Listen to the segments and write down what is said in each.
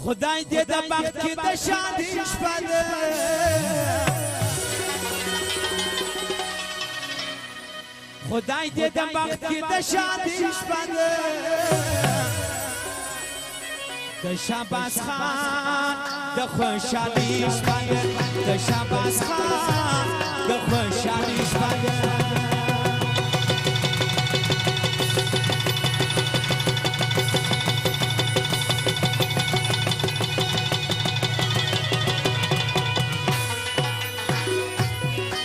خدای دې د بخت کې د شادي شپه ده خدای دې د بخت کې د شادي شپه ده د شهباز خان د خوشحالي شپه ده د شهباز خان د خوشحالي شپه ده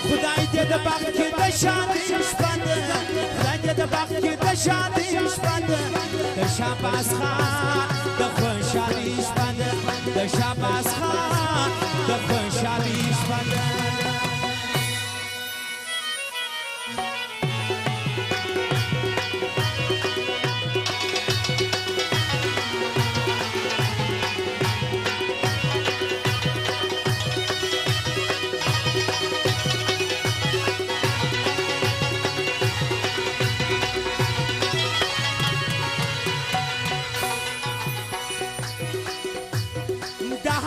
خدای دې د بخت کې د شادي شپه ده خدای دې د بخت کې د شادي شپه ده د شهباز خان د خوشحالي شپه ده د شهباز خان د خوشحالي شپه ده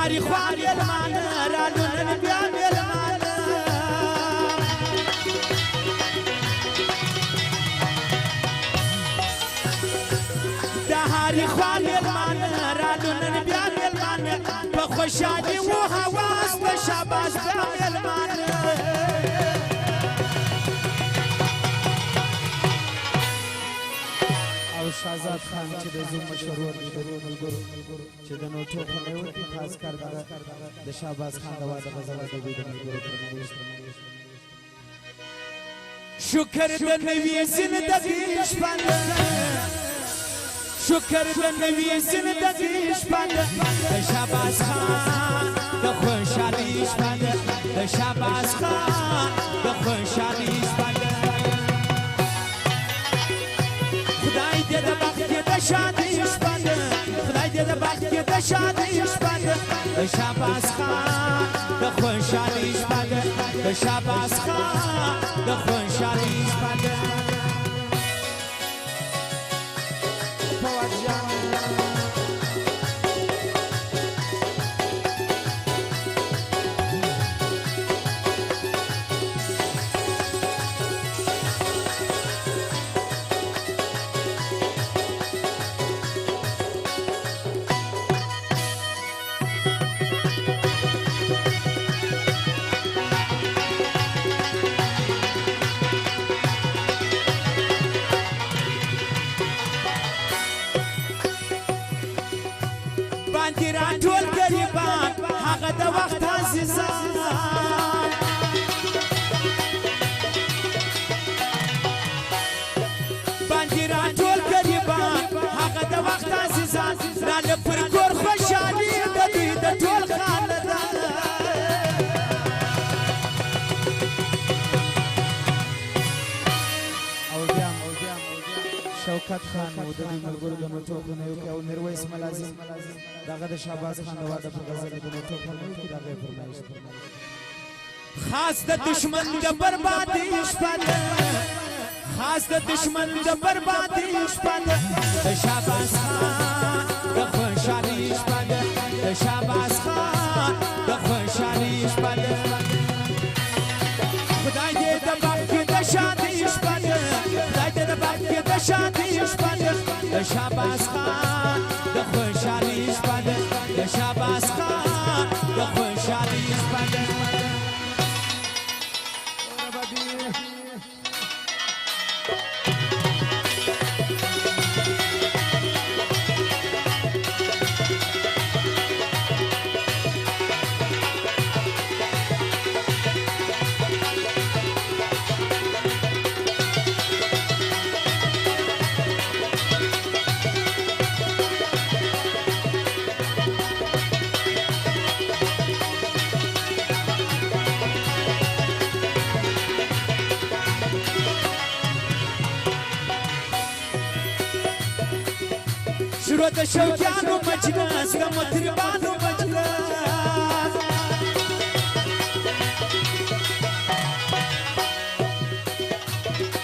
هری خوان یلمان رالو نن بیا یلمان دا هری خوان یلمان رالو نن بیا یلمان په خوشالي و حواس د شهباز بیا یلمان شهزاد خان چې د زوم مشهور ملګرو چې د نوټو په نوم کې خاص کار د شهباز خان د واده غزل د دوی د ملګرو شکر د نوې زندګي شپه ده شکر د نوې زندګي شپه ده د شهباز خان د خوشحالي شپه ده د شهباز خان د خوشحالي شپه ده خدای دې د بخت کې د شادي شپه ده خدای دې د بخت کې د شادي شپه ده د شهباز خان د خوشحالي شپه ده د شهباز خان د خوشحالي شپه ده باندې راټول غریبان هغه د وخت عزیزان باندې راټول غریبان هغه د وخت عزیزان راله پر کور خوشحالي د دوی د ټول خاندان او بیا شوکت خان او د ملګرو د نوټو په نوم کې او میرویس ملازم دغه د شهباز خان د واده په غزل د نوټو په نوم کې دغه فرمایش خاص د دشمن د بربادي شپه ده خاص د دشمن د بربادي شپه ده د شهباز خان د خوشحالي شپه ده د شهباز خان د خوشحالي شپه ده خدای دې د بخت کې د شادي شپه ده خدای دې د بخت کې د شادي شپه ده د شهباز خان د خوشحالي شپه ده د شهباز خان د خوشحالي شپه ده شروع د شوقیانو مجلس د مطربانو مجلس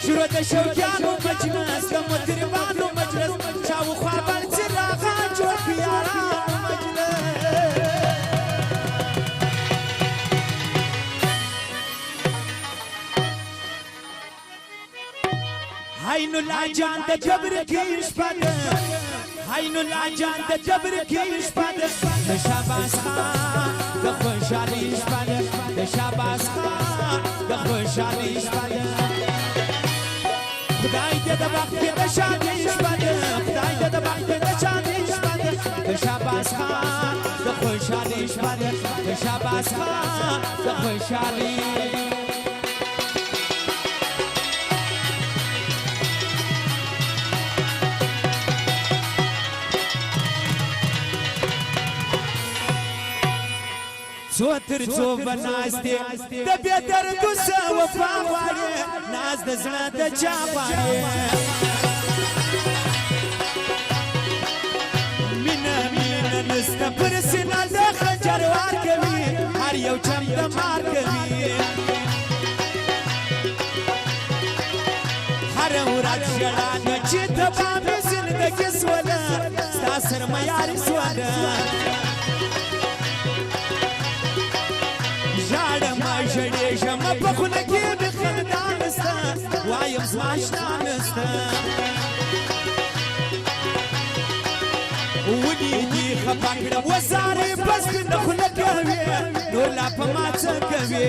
شروع د شوقیانو مجلس د مطربانو مجلس شاوخوا بل څراغه جوړ کړ یارانو مجلس عين العجان ده جبر كيش بده عين العجان ده جبر كيش بده شاباس خان ده خوش عليش بده شاباس خان ده خوش عليش بده خدای ده وقت ده شادیش بده خدای ده وقت ده شادیش بده شاباس خان ده خوش عليش بده شاباس خان ده خوش عليش سوتر څو بناسته د بیا درد سو وفاوړې ناز د زړه د چا باندې مینا نست پر سینه د خنجر وار کوي هر یو چم د مار کوي هر ورځ ژړا چې ته به زندګي سوله ستا سرمایاري سوله شړېږم په خونه کې د خندان ستا وایم زما اشنا نسته ونې دي خفه کړم وزارې بس د خوله کوي نور لا په ما څه کوي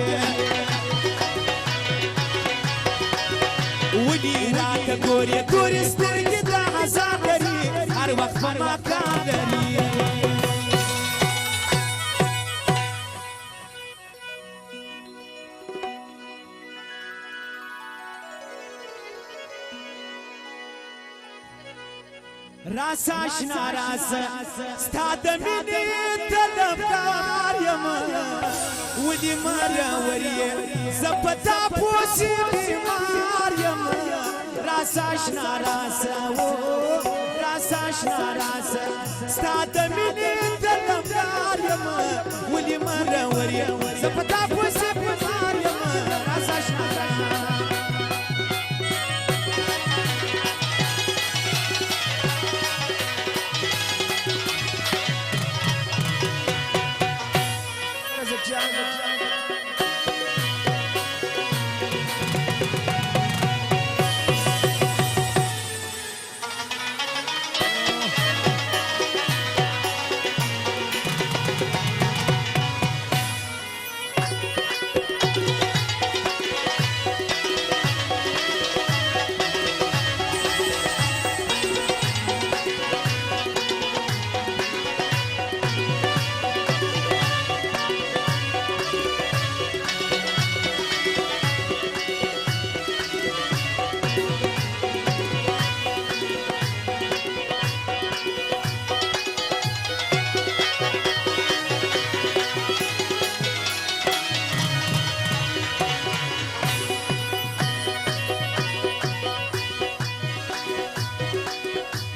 ونې راته ګورې سترګې د عذاب لري هر وخت په ما کار لري راسا اشنا راسا ستا د مینې طلبګار یم ودې مراورې زه په تا پوسې بیمار یم راسا اشنا راسا راسا اشنا راسا ستا د مینې طلبګار یم ودې مراورې زه په تا پوسې بیمار یم راسا اشنا راسا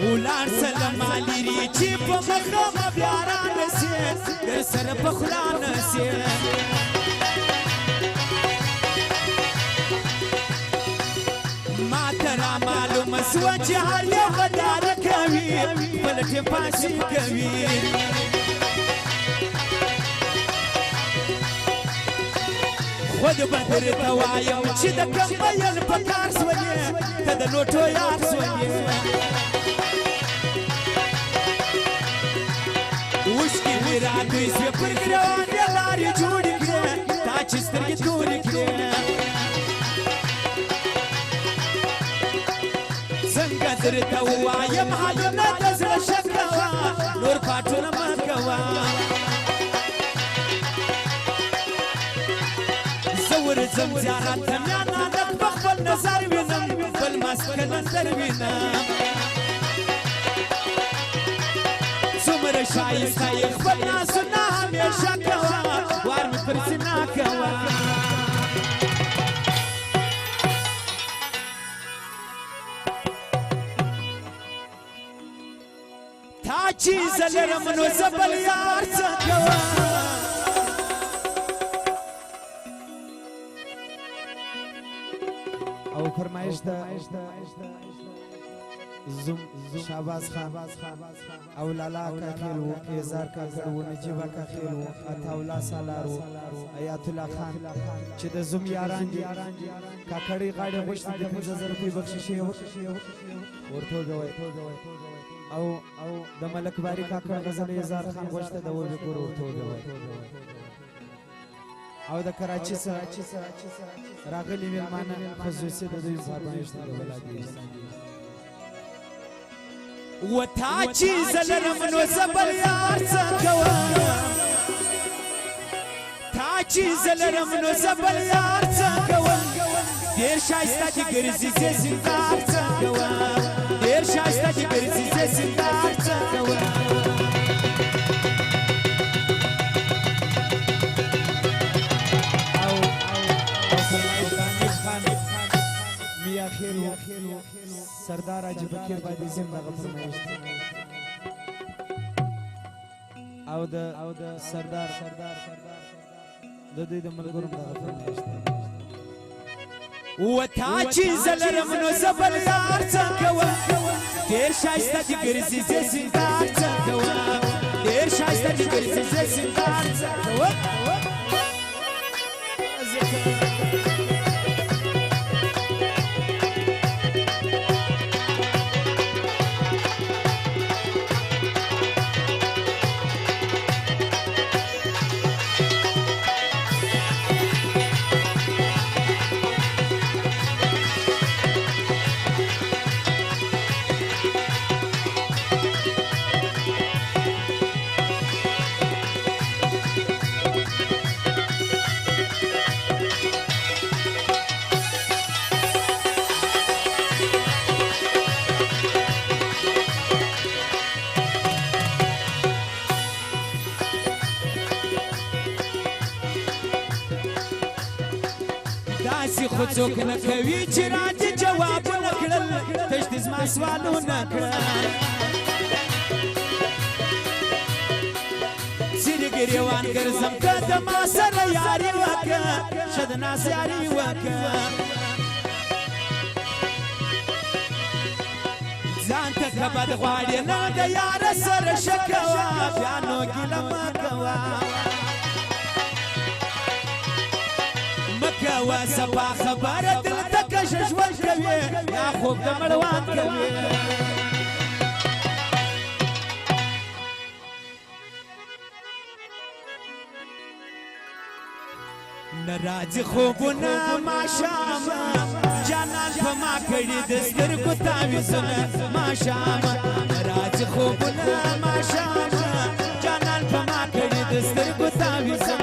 ولار سلام علی چې په مخه بیا را نسي در سره په خلا نسي ما ترا معلوم سو چې هر یو غدار کوي بلټه پاسي کوي خود بدر توایم چې د کمبل په کار سوې ته د لوټو یار سوې وشکی میرا دوی سوی پر گروان یا لاری جوڑی کرے تا چستر کی توری کرے زنگا در تاوا یم حالم نتزر شکوا نور پاتو نمکوا زور زم زیارات تمیانا نک بخبل نظر وینم بل مسکنن در وینم سمر شایسته خپل ناسونه همیشه کوه وار مې پر سینه کوه تا چې زه لرم نو زه بل یار څه کوه او فرمایش ده زم شاباز خان او لالا کا خیلو ایزار کا کړو نجيبا کا خیلو عطاولا سالارو آیات الله خان چې د زم یاران دي کاکړی غاړي غوښتي د 5000 روپۍ بخشش ورته غوي او د ملک باری کاکړ غزل ایزار خان غوښته د وګ کور ورته غوي او د کراچي سره راغلي مېلمانه خصوصي د دوی فرمایش نه ولادي وتا چې زلرم نو زبر یار څنګه تا چې زلرم نو زبر یار څنګه ډېر شایسته چې ګرځي زې سندار څنګه ډېر شایسته چې ګرځي زې سندار څنګه سردار اج بکیر باندې زم دغه فرمایش او د سردار د دوی د ملګرو دغه فرمایش وتا چې زلرم نو زبر یار څنګه ډېر شایسته چې ګرځي زې سندار څنګه ډېر شایسته چې ګرځي زې سندار څنګه داسې خو څوک نه کوي چې راځي جوابونه کړل تش د زما سوالونه کړل ځینې ګریوان ګرځم که د ما سره یاري وکړه ښه د ناز یاري وکړه ځان ته که بد غواړې نه د یاره سره ښه کوه بیا نو ګیله مه کوه مکوه سبا خبره دلته کشه ژوند کوي یا خوب د مړوان کوي نه راځي خوبونه ماښامه جانان په ما کړي د سترګو تعویضونه ماښامه نه راځي خوبونه ماښامه جانان په ما کړي د سترګو تعویضونه